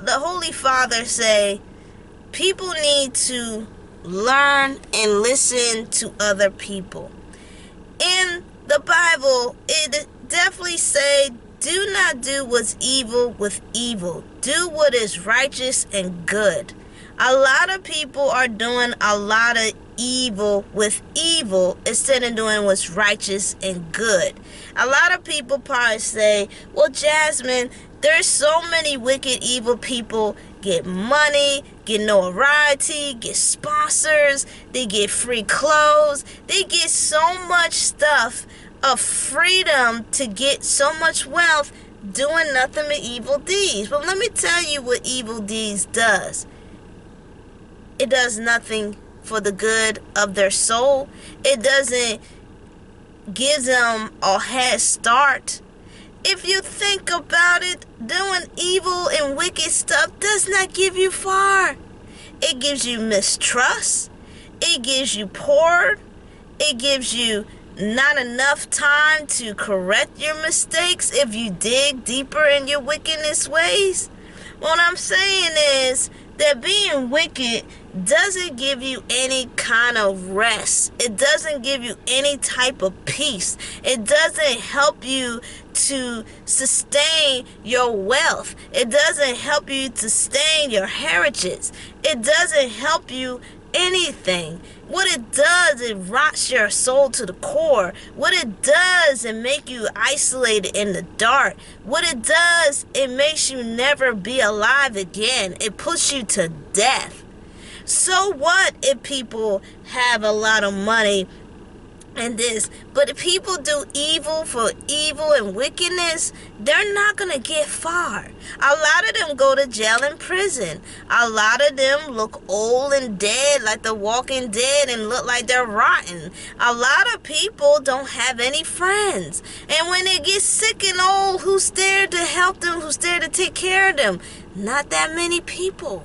the Holy Father say people need to learn and listen to other people. In the Bible, it definitely say, do not do what's evil with evil. Do what is righteous and good. A lot of people are doing a lot of evil with evil instead of doing what's righteous and good. A lot of people probably say, well, Jasmine, there's so many wicked, evil people get money, get notoriety, get sponsors, they get free clothes, they get so much stuff of freedom to get so much wealth doing nothing but evil deeds. But let me tell you what evil deeds does. It does nothing for the good of their soul. It doesn't give them a head start. If you think about it, doing evil and wicked stuff does not give you far. It gives you mistrust. It gives you poor. It gives you not enough time to correct your mistakes if you dig deeper in your wickedness ways. What I'm saying is that being wicked doesn't give you any kind of rest. It doesn't give you any type of peace. It doesn't help you to sustain your wealth. It doesn't help you to sustain your heritage. It doesn't help you anything. What it does, it rots your soul to the core. What it does, it make you isolated in the dark. What it does, it makes you never be alive again. It puts you to death. So what if people have a lot of money and this, but if people do evil for evil and wickedness, they're not going to get far. A lot of them go to jail and prison. A lot of them look old and dead like the Walking Dead and look like they're rotten. A lot of people don't have any friends. And when they get sick and old, who's there to help them? Who's there to take care of them? Not that many people.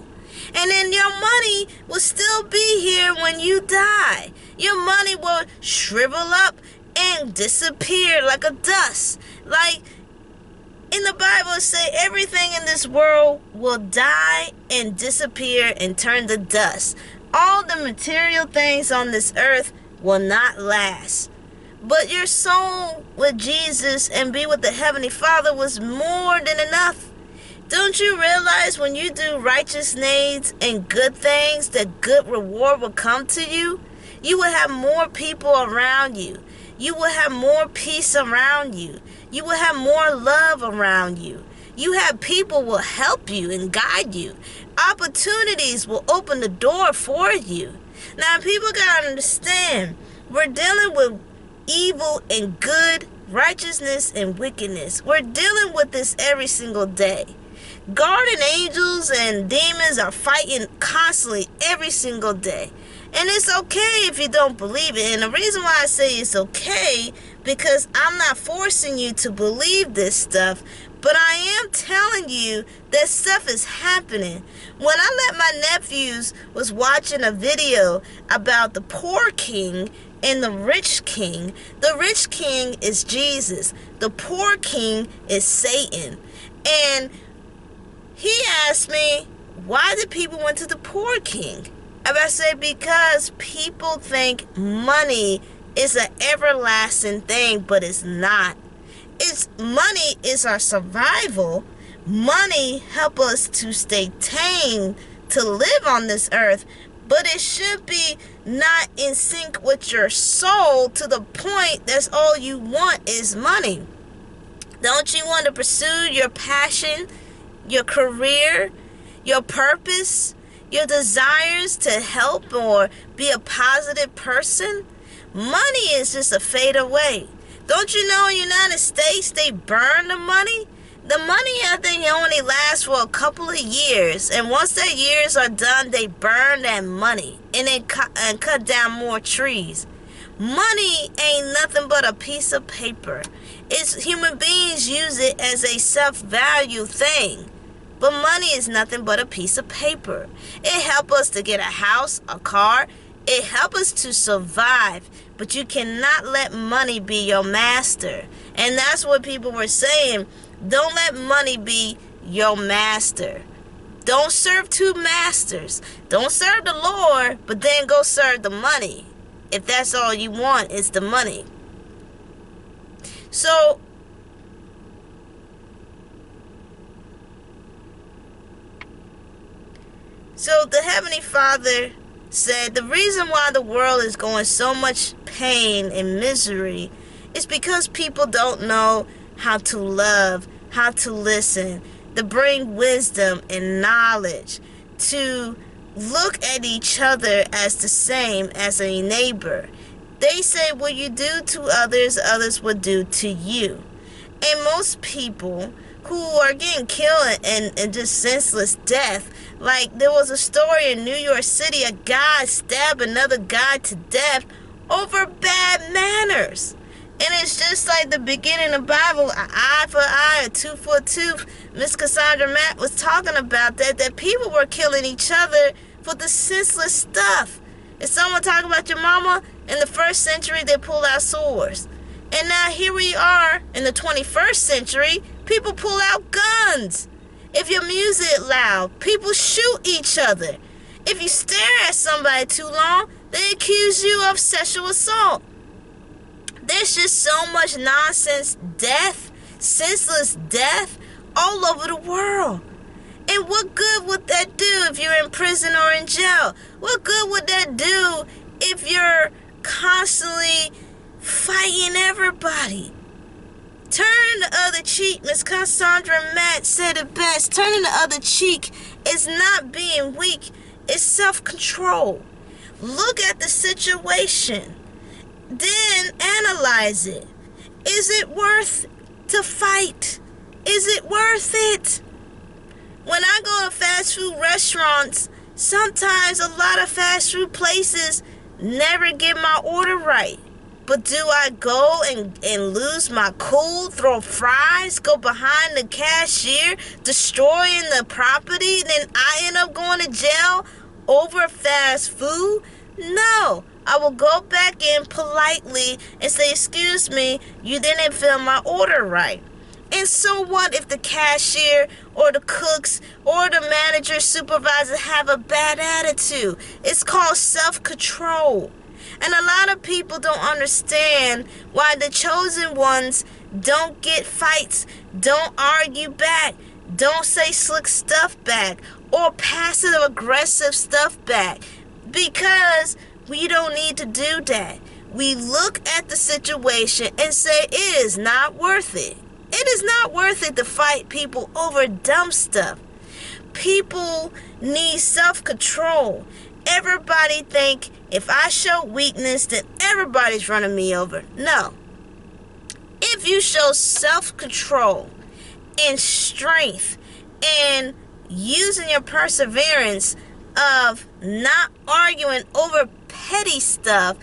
And then your money will still be here when you die. Your money will shrivel up and disappear like a dust. Like in the Bible it say everything in this world will die and disappear and turn to dust. All the material things on this earth will not last. But your soul with Jesus and be with the Heavenly Father was more than enough. Don't you realize when you do righteous deeds and good things, that good reward will come to you? You will have more people around you. You will have more peace around you. You will have more love around you. You have people will help you and guide you. Opportunities will open the door for you. Now people gotta understand, we're dealing with evil and good, righteousness and wickedness. We're dealing with this every single day. Guardian angels and demons are fighting constantly every single day. And it's okay if you don't believe it. And the reason why I say it's okay, because I'm not forcing you to believe this stuff, but I am telling you that stuff is happening. When I let my nephews was watching a video about the poor king and the rich king is Jesus. The poor king is Satan. And he asked me, why did people went to the poor king? And I said, because people think money is an everlasting thing, but it's not. Money is our survival. Money help us to stay tame, to live on this earth, but it should be not in sync with your soul to the point that's all you want is money. Don't you want to pursue your passion, your career, your purpose, your desires to help or be a positive person? Money is just a fade away. Don't you know in the United States they burn the money? The money, I think, only lasts for a couple of years. And once their years are done, they burn that money and they cut down more trees. Money ain't nothing but a piece of paper. It's human beings use it as a self-value thing. But money is nothing but a piece of paper. It helps us to get a house, a car. It helps us to survive. But you cannot let money be your master. And that's what people were saying. Don't let money be your master. Don't serve two masters. Don't serve the Lord, but then go serve the money. If that's all you want is the money. So the Heavenly Father said the reason why the world is going so much pain and misery is because people don't know how to love, how to listen, to bring wisdom and knowledge, to look at each other as the same as a neighbor. They say what you do to others, others will do to you. And most people who are getting killed and just senseless death, like there was a story in New York City, a guy stabbed another guy to death over bad manners. And it's just like the beginning of the Bible, an eye for an eye, a tooth for a tooth. Miss Cassandra Matt was talking about that people were killing each other for the senseless stuff. If someone talk about your mama, in the 1st century, they pull out swords. And now here we are in the 21st century, people pull out guns. If your music loud, people shoot each other. If you stare at somebody too long, they accuse you of sexual assault. There's just so much nonsense death, senseless death, all over the world. And what good would that do if you're in prison or in jail? What good would that do if you're constantly fighting everybody? Turn the other cheek. Miss Cassandra Matt said it best. Turning the other cheek is not being weak. It's self-control. Look at the situation. Then analyze it. Is it worth to fight? Is it worth it? When I go to fast food restaurants, sometimes a lot of fast food places never get my order right. But do I go and lose my cool, throw fries, go behind the cashier, destroying the property, then I end up going to jail over fast food? No. I will go back in politely and say, excuse me, you didn't fill my order right. And so what if the cashier or the cooks or the manager, supervisor have a bad attitude? It's called self-control. And a lot of people don't understand why the chosen ones don't get fights, don't argue back, don't say slick stuff back, or passive aggressive stuff back. Because we don't need to do that. We look at the situation and say it is not worth it. It is not worth it to fight people over dumb stuff. People need self-control. Everybody think if I show weakness, then everybody's running me over. No. If you show self-control and strength and using your perseverance of not arguing over petty stuff,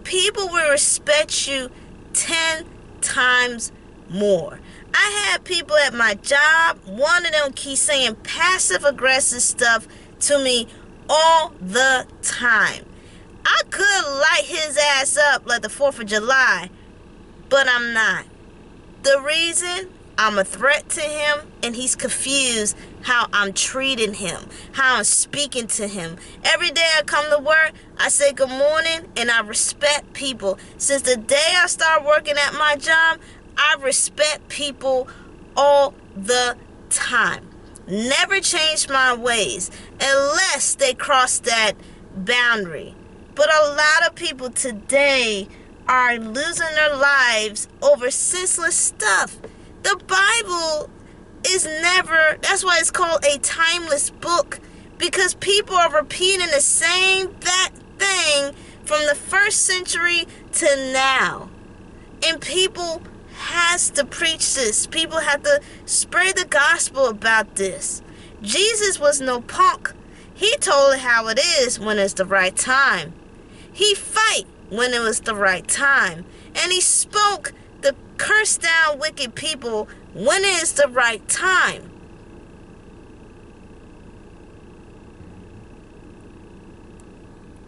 people will respect you 10 times more. I had people at my job, one of them keep saying passive aggressive stuff to me all the time. I could light his ass up like the 4th of July, but I'm not. The reason, I'm a threat to him, and he's confused how I'm treating him, how I'm speaking to him. Every day I come to work, I say good morning, and I respect people. Since the day I started working at my job, I respect people all the time. Never change my ways unless they cross that boundary. But a lot of people today are losing their lives over senseless stuff. The Bible is never, that's why it's called a timeless book, because people are repeating the same that thing from the 1st century to now. And people has to preach this. People have to spread the gospel about this. Jesus was no punk. He told it how it is when it's the right time. He fight when it was the right time. And he spoke the curse down wicked people when it is the right time.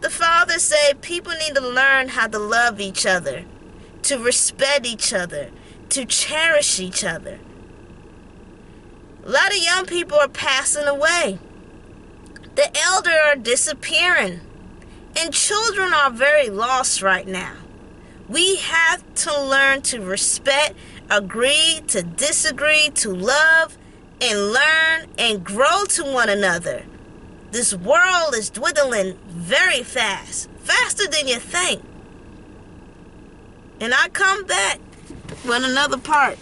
The Father said people need to learn how to love each other, to respect each other, to cherish each other. A lot of young people are passing away. The elder are disappearing. And children are very lost right now. We have to learn to respect, agree, to disagree, to love, and learn and grow to one another. This world is dwindling very fast, faster than you think. And I come back with another part.